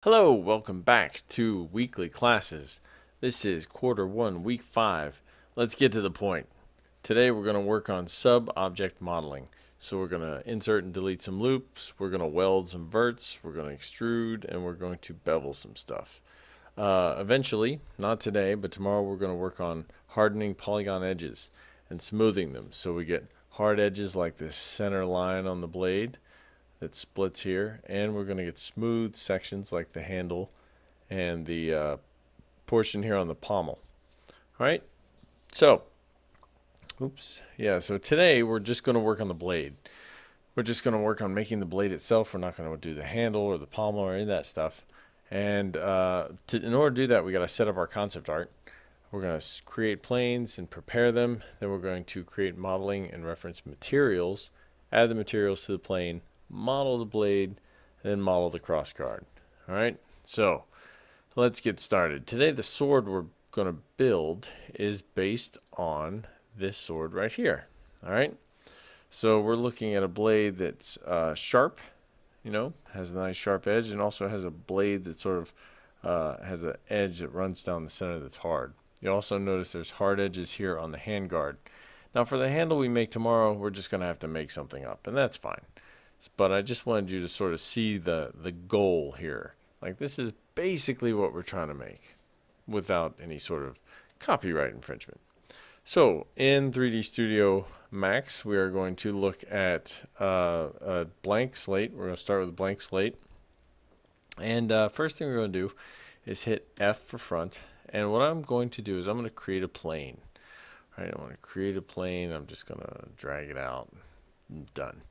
Hello, welcome back to weekly classes. This is quarter 1, week 5. Let's get to the point. Today we're going to work on sub-object modeling. So we're going to insert and delete some loops, we're going to weld some verts, we're going to extrude, and we're going to bevel some stuff. Eventually, not today, but tomorrow we're going to work on hardening polygon edges and smoothing them so we get hard edges like this center line on the blade that splits here, and we're going to get smooth sections like the handle and the portion here on the pommel. All right, so so today we're just going to work on the blade. We're just going to work on making the blade itself. We're not going to do the handle or the pommel or any of that stuff. And in order to do that, we got to set up our concept art. We're going to create planes and prepare them. Then we're going to create modeling and reference materials, add the materials to the plane, model the blade, and then model the crossguard. Alright, so let's get started. Today the sword we're going to build is based on this sword right here. Alright, so we're looking at a blade that's sharp, has a nice sharp edge, and also has a blade that sort of has an edge that runs down the center that's hard. You also notice there's hard edges here on the handguard. Now for the handle we make tomorrow, we're just going to have to make something up, and that's fine. But I just wanted you to sort of see the goal here. Like, this is basically what we're trying to make without any sort of copyright infringement. So in 3D Studio Max, we are going to look at a blank slate. We're going to start with a blank slate. And first thing we're going to do is hit F for front. And what I'm going to do is I'm going to create a plane. All right, I want to create a plane. I'm just going to drag it out. Done.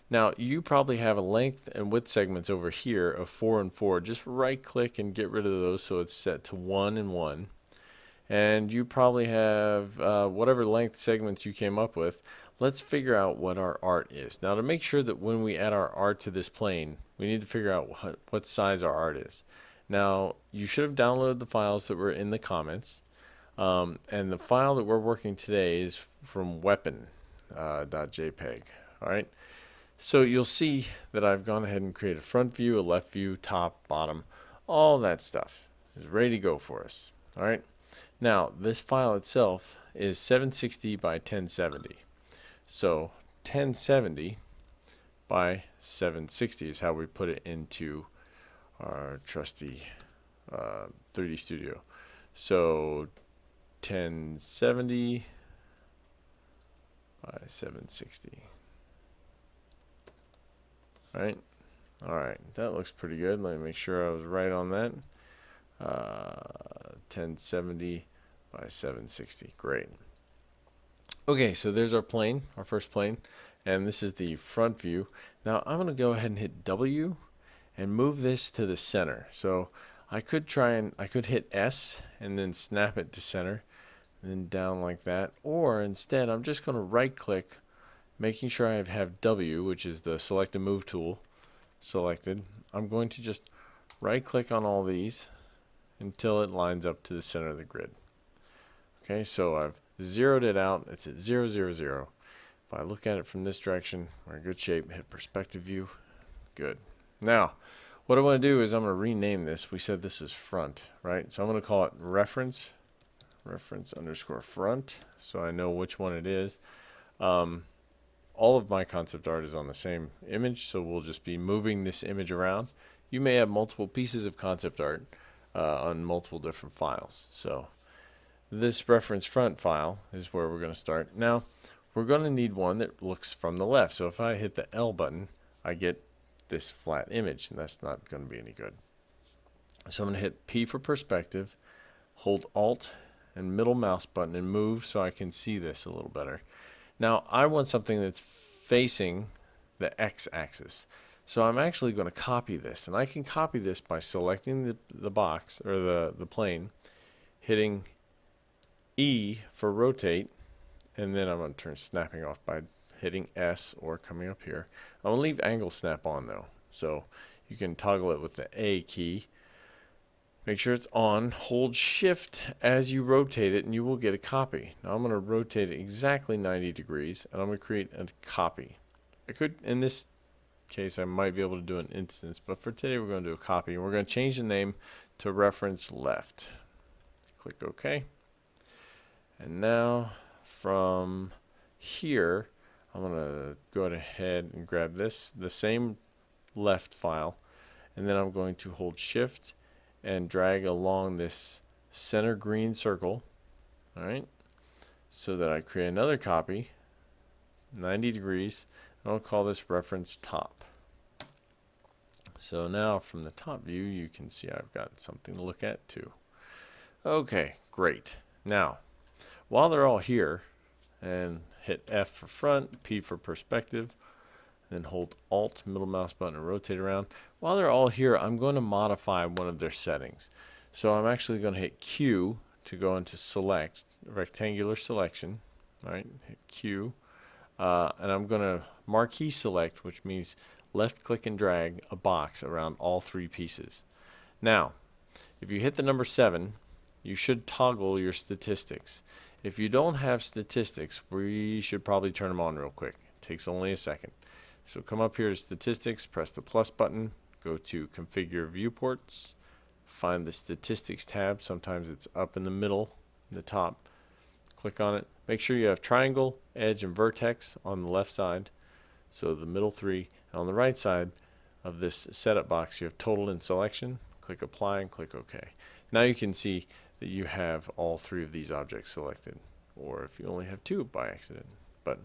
Now you probably have a length and width segments over here of 4 and 4. Just right click and get rid of those so it's set to 1 and 1. And you probably have whatever length segments you came up with. Let's figure out what our art is. Now to make sure that when we add our art to this plane, we need to figure out what size our art is. Now you should have downloaded the files that were in the comments. And the file that we're working today is from weapon.jpg. Alright. So you'll see that I've gone ahead and created a front view, a left view, top, bottom, all that stuff is ready to go for us. All right. Now this file itself is 760 by 1070. So 1070 by 760 is how we put it into our trusty 3D Studio. So 1070 by 760. Alright, that looks pretty good. Let me make sure I was right on that. 1070 by 760. Great. Okay, so there's our plane, our first plane, and this is the front view. Now I'm going to go ahead and hit W and move this to the center. So I could hit S and then snap it to center, and then down like that. Or instead, I'm just going to right click, making sure I have W, which is the select and move tool, selected. I'm going to just right click on all these until it lines up to the center of the grid. Okay, so I've zeroed it out. It's at 0, 0, 0. If I look at it from this direction, we're in good shape. Hit perspective view. Good. Now, what I want to do is I'm going to rename this. We said this is front, right? So I'm going to call it reference underscore front, so I know which one it is. All of my concept art is on the same image, so we'll just be moving this image around. You may have multiple pieces of concept art on multiple different files. So this reference front file is where we're going to start. Now we're going to need one that looks from the left. So if I hit the L button, I get this flat image, and that's not going to be any good. So I'm going to hit P for perspective, hold Alt and middle mouse button and move so I can see this a little better. Now I want something that's facing the x-axis. So I'm actually going to copy this, and I can copy this by selecting the box or the plane, hitting E for rotate, and then I'm going to turn snapping off by hitting S or coming up here. I'm going to leave angle snap on though, so you can toggle it with the A key. Make sure it's on, hold shift as you rotate it, and you will get a copy. Now I'm going to rotate it exactly 90 degrees, and I'm going to create a copy. I could, in this case I might be able to do an instance, but for today we're going to do a copy, and we're going to change the name to reference left. Click OK. And now from here, I'm going to go ahead and grab the same left file, and then I'm going to hold shift and drag along this center green circle, alright, so that I create another copy, 90 degrees, and I'll call this reference top. So now from the top view you can see I've got something to look at too. Okay, great. Now, while they're all here, and hit F for front, P for perspective, then hold Alt, middle mouse button, and rotate around. While they're all here, I'm going to modify one of their settings. So I'm actually going to hit Q to go into select, rectangular selection. Alright, hit Q. And I'm going to marquee select, which means left click and drag a box around all three pieces. Now, if you hit the number 7, you should toggle your statistics. If you don't have statistics, we should probably turn them on real quick. It takes only a second. So come up here to statistics, press the plus button, go to configure viewports, find the statistics tab. Sometimes it's up in the middle, in the top. Click on it. Make sure you have triangle, edge, and vertex on the left side. So the middle 3. And on the right side of this setup box, you have total and selection. Click apply and click OK. Now you can see that you have all 3 of these objects selected, or if you only have 2 by accident. But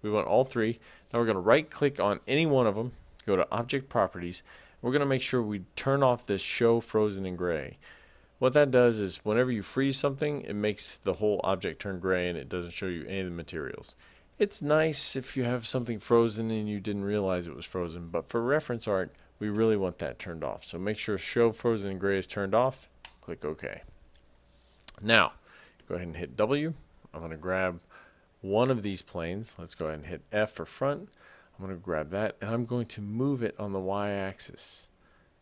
we want all 3. Now we're going to right click on any one of them, go to object properties. We're going to make sure we turn off this show frozen in gray. What that does is whenever you freeze something, it makes the whole object turn gray and it doesn't show you any of the materials. It's nice if you have something frozen and you didn't realize it was frozen, but for reference art we really want that turned off. So make sure show frozen in gray is turned off. Click OK. Now, go ahead and hit W. I'm going to grab one of these planes. Let's go ahead and hit F for front. I'm going to grab that, and I'm going to move it on the Y-axis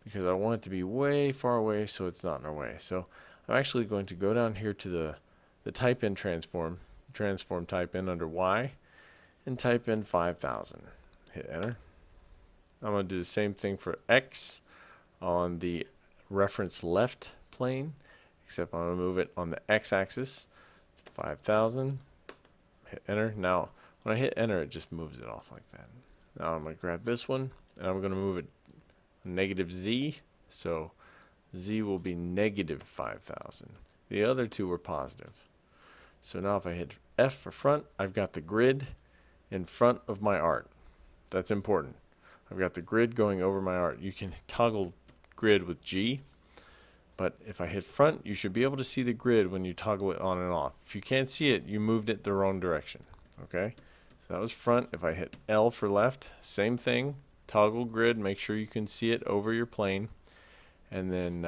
because I want it to be way far away so it's not in our way. So I'm actually going to go down here to the type in transform type in under Y, and type in 5000. Hit enter. I'm going to do the same thing for X on the reference left plane, except I'm going to move it on the x-axis, 5000, hit enter. Now when I hit enter, it just moves it off like that. Now I'm going to grab this one and I'm going to move it negative Z, so Z will be negative 5000. The other 2 were positive. So now if I hit F for front, I've got the grid in front of my art. That's important. I've got the grid going over my art. You can toggle grid with G, but if I hit front, you should be able to see the grid when you toggle it on and off. If you can't see it, you moved it the wrong direction. Okay, so that was front. If I hit L for left, same thing. Toggle grid, make sure you can see it over your plane, and then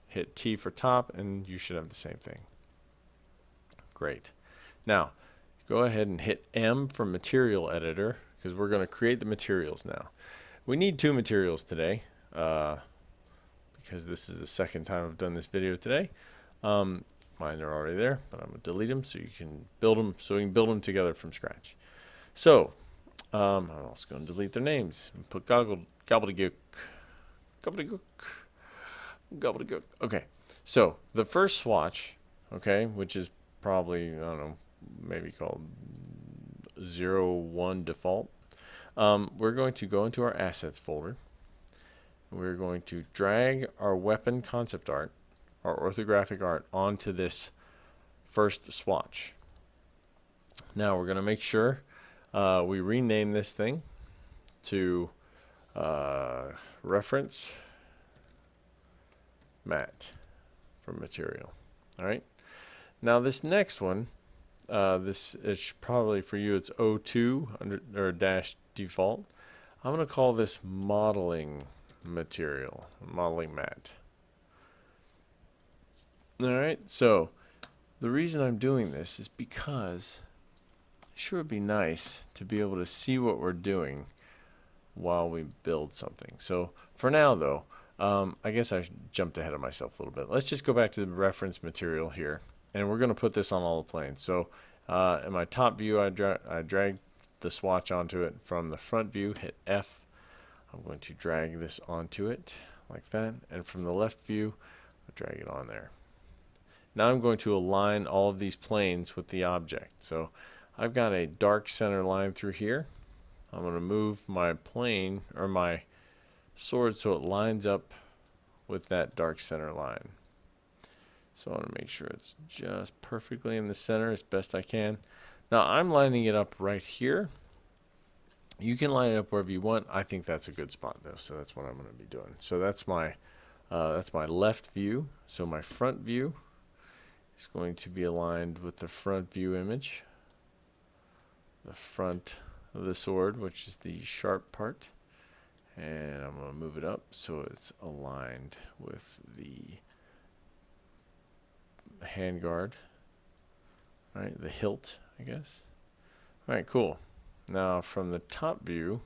hit T for top, and you should have the same thing. Great. Now, go ahead and hit M for material editor, because we're going to create the materials now. We need 2 materials today. Because this is the second time I've done this video today. Mine are already there, but I'm going to delete them so you can build them, so we can build them together from scratch. So I'm also going to delete their names and put gobbledygook. Okay, so the first swatch, okay, which is probably, I don't know, maybe called 01 default. We're going to go into our assets folder. We're going to drag our weapon concept art, our orthographic art, onto this first swatch. Now we're going to make sure we rename this thing to reference matte for material. Alright. Now this next one, this is probably for you, it's 02 or dash default. I'm going to call this modeling material, modeling matte. Alright, so the reason I'm doing this is because it sure would be nice to be able to see what we're doing while we build something. So for now though, I guess I jumped ahead of myself a little bit. Let's just go back to the reference material here, and we're going to put this on all the planes. So in my top view, I drag the swatch onto it. From the front view, hit F. I'm going to drag this onto it like that, and from the left view, I'll drag it on there. Now I'm going to align all of these planes with the object. So I've got a dark center line through here. I'm going to move my plane or my sword so it lines up with that dark center line. So I want to make sure it's just perfectly in the center as best I can. Now I'm lining it up right here. You can line it up wherever you want. I think that's a good spot though, so that's what I'm going to be doing. So that's my left view. So my front view is going to be aligned with the front view image, the front of the sword, which is the sharp part, and I'm going to move it up so it's aligned with the handguard, right? The hilt, I guess. All right, cool. Now from the top view,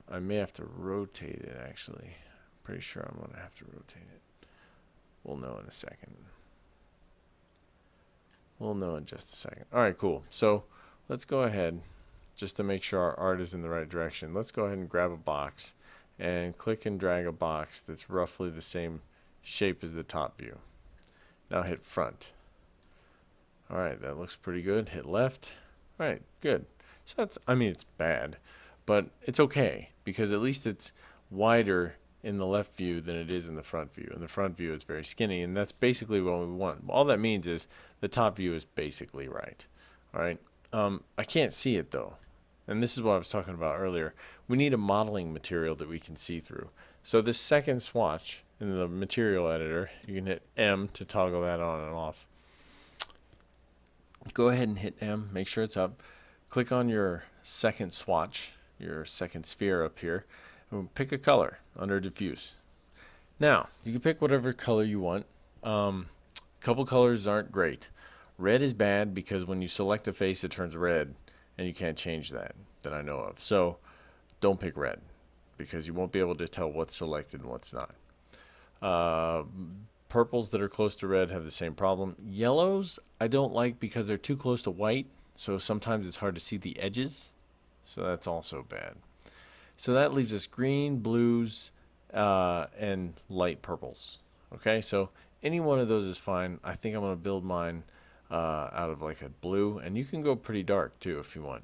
I may have to rotate it actually. Pretty sure I'm going to have to rotate it. We'll know in a second. We'll know in just a second. All right, cool. So let's go ahead, just to make sure our art is in the right direction. Let's go ahead and grab a box and click and drag a box that's roughly the same shape as the top view. Now hit front. All right, that looks pretty good. Hit left. All right, good. So that's, I mean, it's bad, but it's okay because at least it's wider in the left view than it is in the front view. In the front view, it's very skinny, and that's basically what we want. All that means is the top view is basically right. All right. I can't see it though, and this is what I was talking about earlier. We need a modeling material that we can see through. So this second swatch in the material editor, you can hit M to toggle that on and off. Go ahead and hit M, make sure it's up. Click on your second swatch, your second sphere up here, and pick a color under diffuse. Now, you can pick whatever color you want. Couple colors aren't great. Red is bad because when you select a face it turns red and you can't change that I know of. So don't pick red because you won't be able to tell what's selected and what's not. Purples that are close to red have the same problem. Yellows I don't like because they're too close to white, so sometimes it's hard to see the edges, so that's also bad. So that leaves us green, blues, and light purples. Okay, so any one of those is fine. I think I'm going to build mine out of like a blue, and you can go pretty dark too if you want.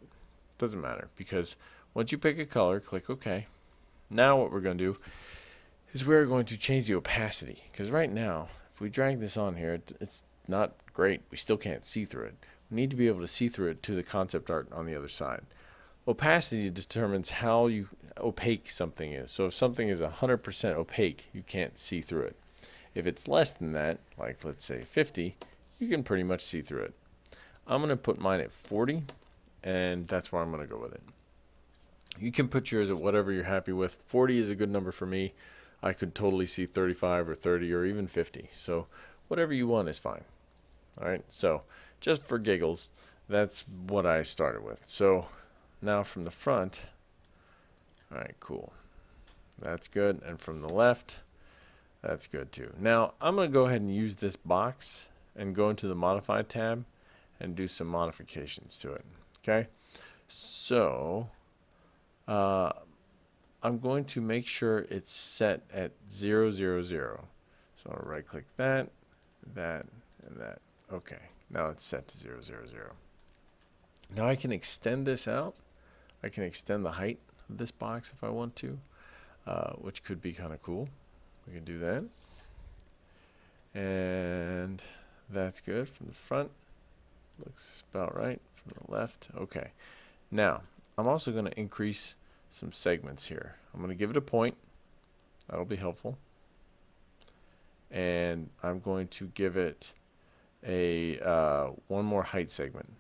Doesn't matter, because once you pick a color, click OK. Now what we're going to do is we're going to change the opacity, because right now if we drag this on here, it's not great. We still can't see through it. We need to be able to see through it to the concept art on the other side. Opacity determines how opaque something is. So if something is 100% opaque, you can't see through it. If it's less than that, like let's say 50, you can pretty much see through it. I'm going to put mine at 40, and that's where I'm going to go with it. You can put yours at whatever you're happy with. 40 is a good number for me. I could totally see 35 or 30 or even 50. So whatever you want is fine. All right, so just for giggles, that's what I started with. So now from the front, all right, cool. That's good. And from the left, that's good too. Now I'm going to go ahead and use this box and go into the Modify tab and do some modifications to it. Okay, so I'm going to make sure it's set at 0, 0, 0. So I'll right click that, that, and that. Okay, now it's set to 0, 0, 0. Now I can extend this out. I can extend the height of this box if I want to, which could be kind of cool. We can do that. And that's good from the front. Looks about right. From the left. Okay. Now, I'm also going to increase some segments here. I'm going to give it a point. That'll be helpful. And I'm going to give it a one more height segment.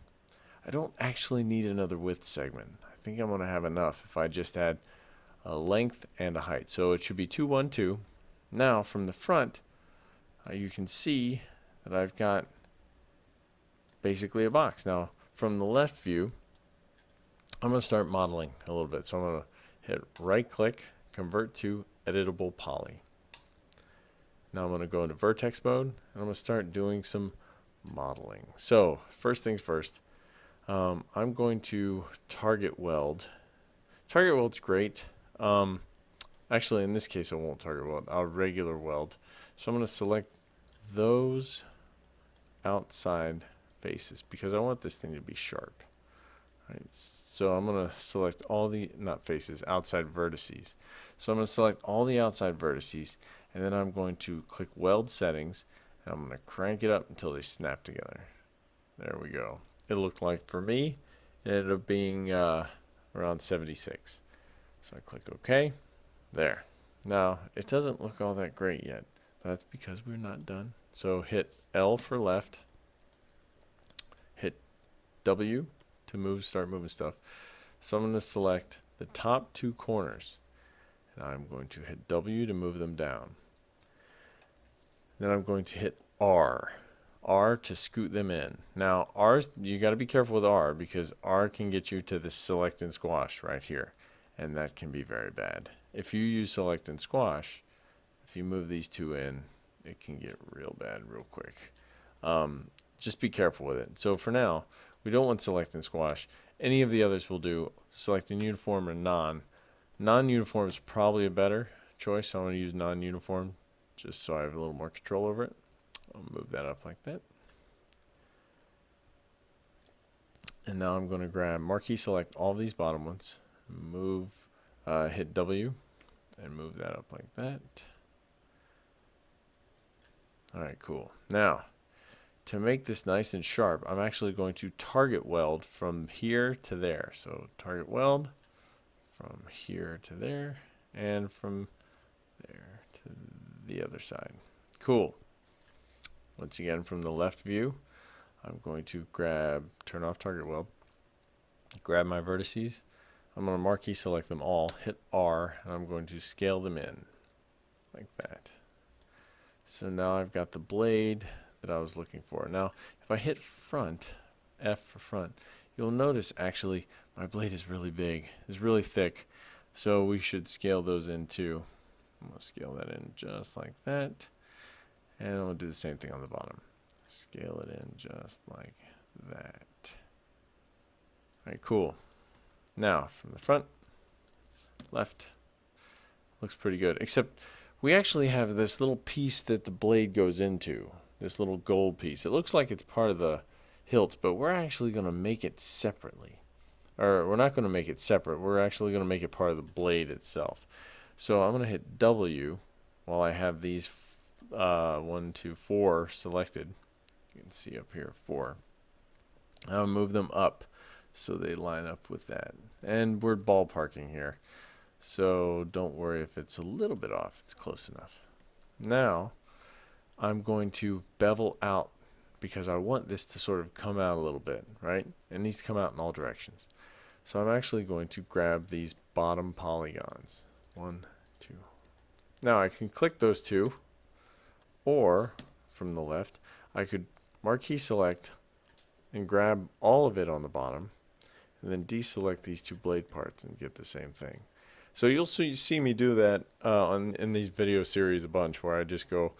I don't actually need another width segment. I think I'm going to have enough if I just add a length and a height. So it should be 2, 1, 2. Now from the front, you can see that I've got basically a box. Now from the left view, I'm going to start modeling a little bit. So I'm going to hit right click, convert to editable poly. Now I'm going to go into vertex mode and I'm going to start doing some modeling. So first things first, I'm going to target weld. Target weld's great. Actually, in this case, I won't target weld. I'll regular weld. So I'm going to select those outside faces because I want this thing to be sharp. Right. So I'm going to select all the, not faces, outside vertices. So I'm going to select all the outside vertices, and then I'm going to click Weld Settings, and I'm going to crank it up until they snap together. There we go. It looked like, for me, it ended up being around 76. So I click OK. There. Now, it doesn't look all that great yet. That's because we're not done. So hit L for left. Hit W to start moving stuff. So I'm going to select the top two corners. And I'm going to hit W to move them down. Then I'm going to hit R. R to scoot them in. Now, you got to be careful with R because R can get you to the select and squash right here. And that can be very bad. If you use select and squash, if you move these two in, it can get real bad real quick. Just be careful with it. So for now, we don't want select and squash. Any of the others will do. Select in uniform or non. Non-uniform is probably a better choice, so I'm going to use non-uniform just so I have a little more control over it. I'll move that up like that. And now I'm going to grab marquee select all these bottom ones. Move, hit W and move that up like that. Alright, cool. Now, to make this nice and sharp, I'm actually going to target weld from here to there. So target weld from here to there and from there to the other side. Cool. Once again, from the left view, I'm going to turn off target weld, grab my vertices. I'm going to marquee select them all, hit R, and I'm going to scale them in like that. So now I've got the blade that I was looking for. Now, if I hit front, F for front, you'll notice actually my blade is really big. It's really thick. So we should scale those in too. I'm going to scale that in just like that. And I'm going to do the same thing on the bottom. Scale it in just like that. Alright, cool. Now, from the front, left, looks pretty good. Except we actually have this little piece that the blade goes into. This little gold piece. It looks like it's part of the hilt, but we're actually going to make it separately. Or we're not going to make it separate. We're actually going to make it part of the blade itself. So I'm going to hit W while I have these 1, 2, 4 selected. You can see up here 4. I'll move them up so they line up with that. And we're ballparking here. So don't worry if it's a little bit off. It's close enough. Now I'm going to bevel out because I want this to sort of come out a little bit, right? It needs to come out in all directions. So I'm actually going to grab these bottom polygons. 1, 2. Now I can click those two, or from the left, I could marquee select and grab all of it on the bottom, and then deselect these two blade parts and get the same thing. So you'll see me do that in these video series a bunch, where I just go,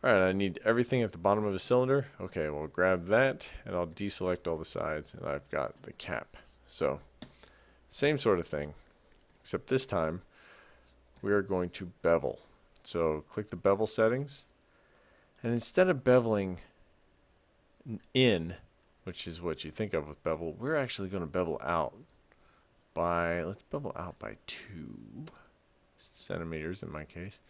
alright, I need everything at the bottom of the cylinder. Okay, well, grab that, and I'll deselect all the sides, and I've got the cap. So, same sort of thing, except this time, we are going to bevel. So, click the bevel settings, and instead of beveling in, which is what you think of with bevel, we're actually going to bevel out by, let's bevel out by 2 centimeters in my case.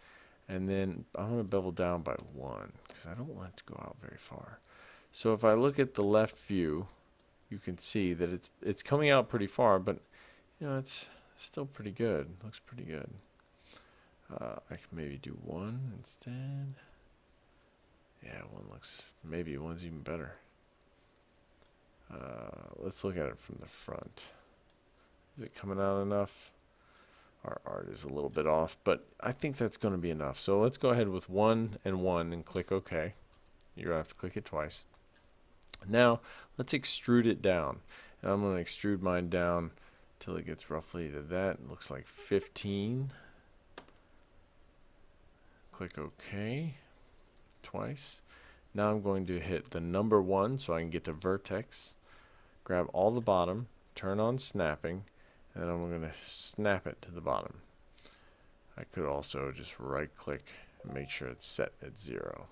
And then I'm going to bevel down by 1 because I don't want it to go out very far. So if I look at the left view, you can see that it's coming out pretty far, but you know, it's still pretty good. Looks pretty good. I can maybe do 1 instead. Yeah, 1 looks, maybe 1's even better. Let's look at it from the front. Is it coming out enough? Our art is a little bit off, but I think that's going to be enough. So let's go ahead with 1 and 1 and click OK. You're going to have to click it twice. Now, let's extrude it down. And I'm going to extrude mine down till it gets roughly to that. It looks like 15. Click OK twice. Now I'm going to hit the number 1 so I can get to vertex. Grab all the bottom, turn on snapping, and then I'm going to snap it to the bottom. I could also just right click and make sure it's set at 0.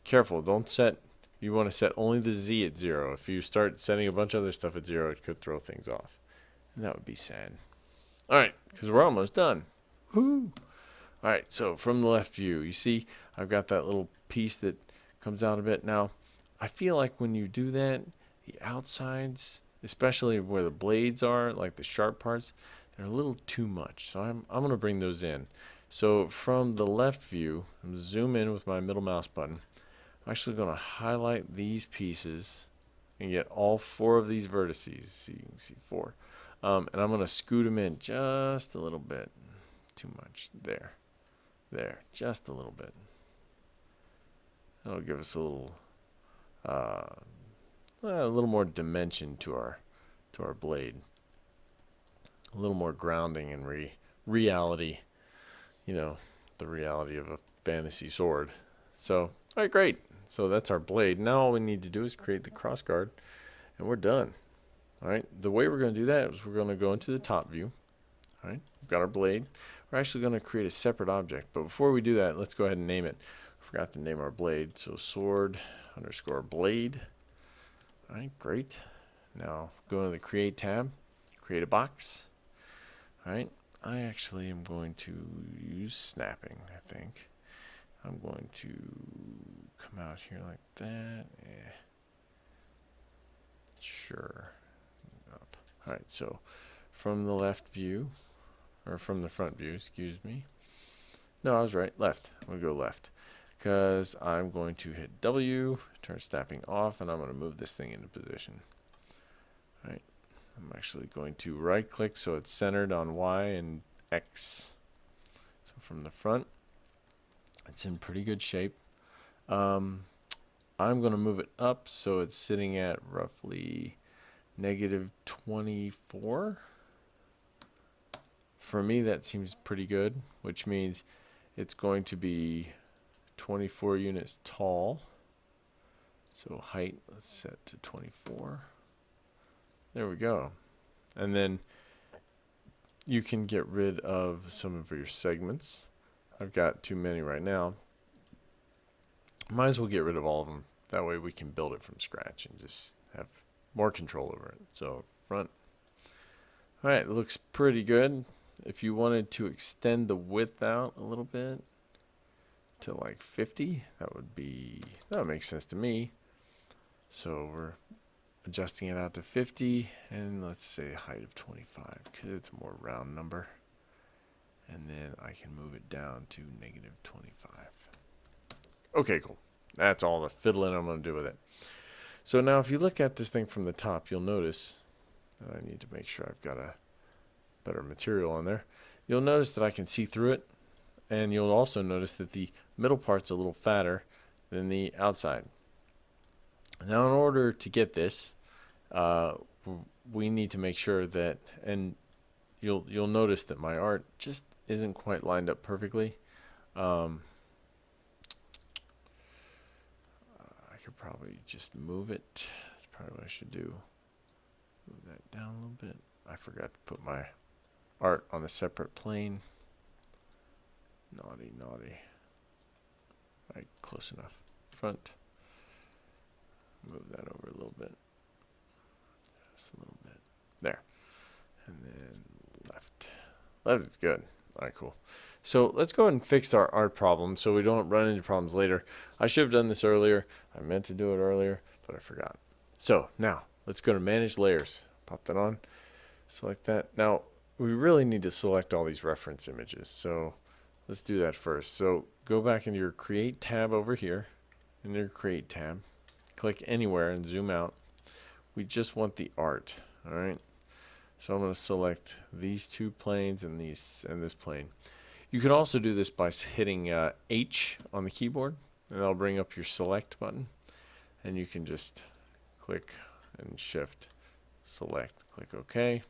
Careful, don't set, you want to set only the Z at 0. If you start setting a bunch of other stuff at 0, it could throw things off. And that would be sad. Alright, because we're almost done. Woo! Alright, so from the left view, you see I've got that little piece that comes out a bit. Now, I feel like when you do that, the outsides, especially where the blades are, like the sharp parts, they're a little too much. So I'm going to bring those in. So from the left view, I'm going to zoom in with my middle mouse button. I'm actually going to highlight these pieces and get all 4 of these vertices. So you can see 4. And I'm going to scoot them in just a little bit. Too much. There. Just a little bit. That'll give us a little more dimension to our blade. A little more grounding and reality. You know, the reality of a fantasy sword. So, alright, great. So that's our blade. Now all we need to do is create the crossguard, and we're done. Alright, the way we're going to do that is we're going to go into the top view. Alright, we've got our blade. We're actually going to create a separate object, but before we do that, let's go ahead and name it. Forgot to name our blade, so sword underscore blade. Alright, great. Now go into the create tab, create a box. Alright, I actually am going to use snapping, I think. I'm going to come out here like that. Sure. Up. Alright, so from the left view, or from the front view, excuse me. No, I was right. Left. I'm going to go left. Because I'm going to hit W, turn snapping off, and I'm going to move this thing into position. Alright. I'm actually going to right click so it's centered on Y and X. So from the front, it's in pretty good shape. I'm going to move it up so it's sitting at roughly -24. For me, that seems pretty good, which means it's going to be 24 units tall. So height, let's set to 24. There we go. And then you can get rid of some of your segments. I've got too many right now. Might as well get rid of all of them. That way we can build it from scratch and just have more control over it. So front. Alright, it looks pretty good. If you wanted to extend the width out a little bit to like 50, that would make sense to me. So we're adjusting it out to 50, and let's say a height of 25 because it's a more round number. And then I can move it down to -25. Okay, cool. That's all the fiddling I'm going to do with it. So now if you look at this thing from the top, you'll notice that I need to make sure I've got a better material on there. You'll notice that I can see through it, and you'll also notice that the middle part's a little fatter than the outside. Now in order to get this, we need to make sure that, and you'll notice that my art just isn't quite lined up perfectly. I could probably just move it. That's probably what I should do. Move that down a little bit. I forgot to put my art on a separate plane. Naughty. Alright, close enough. Front. Move that over a little bit. Just a little bit. There. And then left. Left is good. Alright, cool. So let's go ahead and fix our art problem so we don't run into problems later. I should have done this earlier. I meant to do it earlier, but I forgot. So now, let's go to Manage Layers. Pop that on. Select that. Now, we really need to select all these reference images. So let's do that first. So go back into your Create tab over here. In your Create tab. Click anywhere and zoom out. We just want the art. Alright. So I'm going to select these two planes and this plane. You can also do this by hitting H on the keyboard, and that'll bring up your select button, and you can just click and shift select, click OK,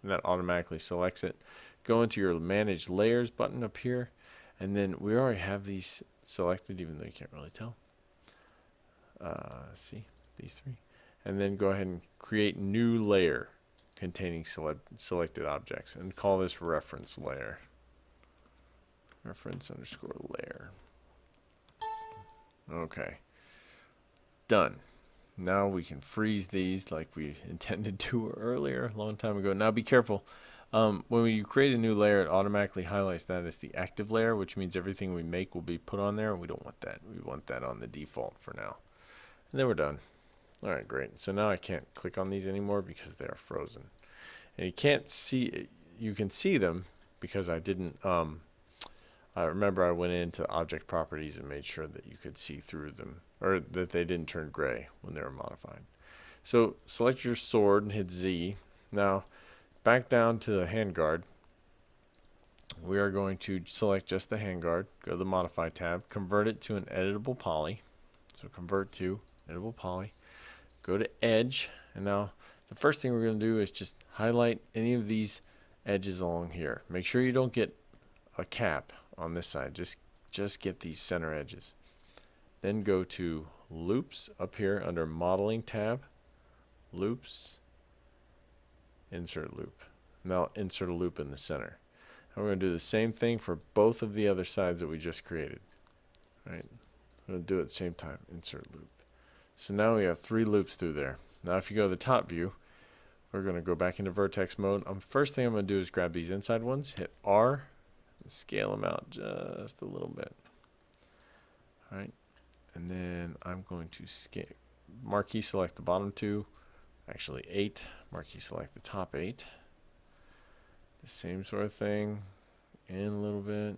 and that automatically selects it. Go into your Manage Layers button up here, and then we already have these selected, even though you can't really tell. See these three, and then go ahead and create new layer containing selected objects, and call this reference layer. reference underscore layer. Okay, done. Now we can freeze these like we intended to earlier, a long time ago. Now be careful. When you create a new layer, it automatically highlights that as the active layer, which means everything we make will be put on there, and we don't want that. We want that on the default for now. And then we're done. All right, great. So now I can't click on these anymore because they are frozen. And you can't see, you can see them because I didn't, I remember I went into object properties and made sure that you could see through them, or that they didn't turn gray when they were modified. So select your sword and hit Z. Now back down to the handguard. We are going to select just the handguard, go to the modify tab, convert it to an editable poly. So convert to editable poly, go to edge, and now the first thing we're going to do is just highlight any of these edges along here. Make sure you don't get a cap on this side, just get these center edges. Then go to loops up here under modeling tab, loops, insert loop. Now insert a loop in the center. And we're going to do the same thing for both of the other sides that we just created. All right, I'm going to do it at the same time, insert loop. So now we have 3 loops through there. Now if you go to the top view, we're going to go back into vertex mode. First thing I'm going to do is grab these inside ones, hit R, and scale them out just a little bit. All right, and then I'm going to marquee select the bottom 2, actually 8, marquee select the top 8. The same sort of thing, in a little bit,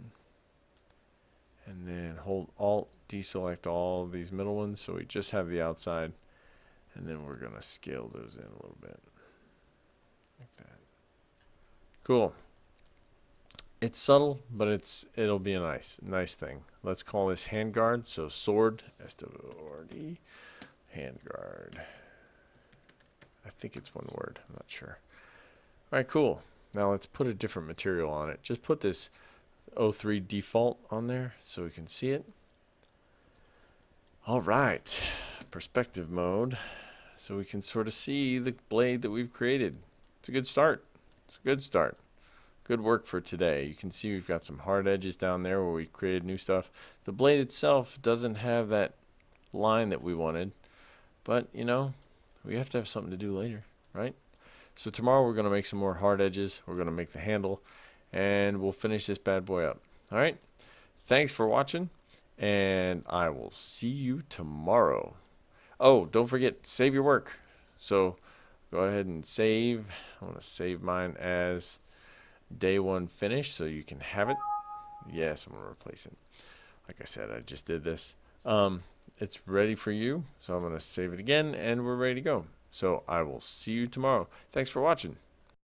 and then hold Alt, deselect all of these middle ones so we just have the outside, and then we're going to scale those in a little bit, like that. Cool. It's subtle, but it'll be a nice thing. Let's call this handguard. So sword, S-W-O-R-D, handguard. I think it's one word. I'm not sure. All right, cool. Now let's put a different material on it. Just put this 03 default on there so we can see it. All right, perspective mode, so we can sort of see the blade that we've created. It's a good start. It's a good start. Good work for today. You can see we've got some hard edges down there where we created new stuff. The blade itself doesn't have that line that we wanted, but you know, we have to have something to do later, right? So tomorrow we're going to make some more hard edges. We're going to make the handle, and we'll finish this bad boy up. All right, thanks for watching, and I will see you tomorrow. Oh, don't forget, save your work. So go ahead and save. I want to save mine as day 1 finish so you can have it. Yes, I'm going to replace it. Like I said, I just did this. It's ready for you, so I'm going to save it again, and we're ready to go. So I will see you tomorrow. Thanks for watching.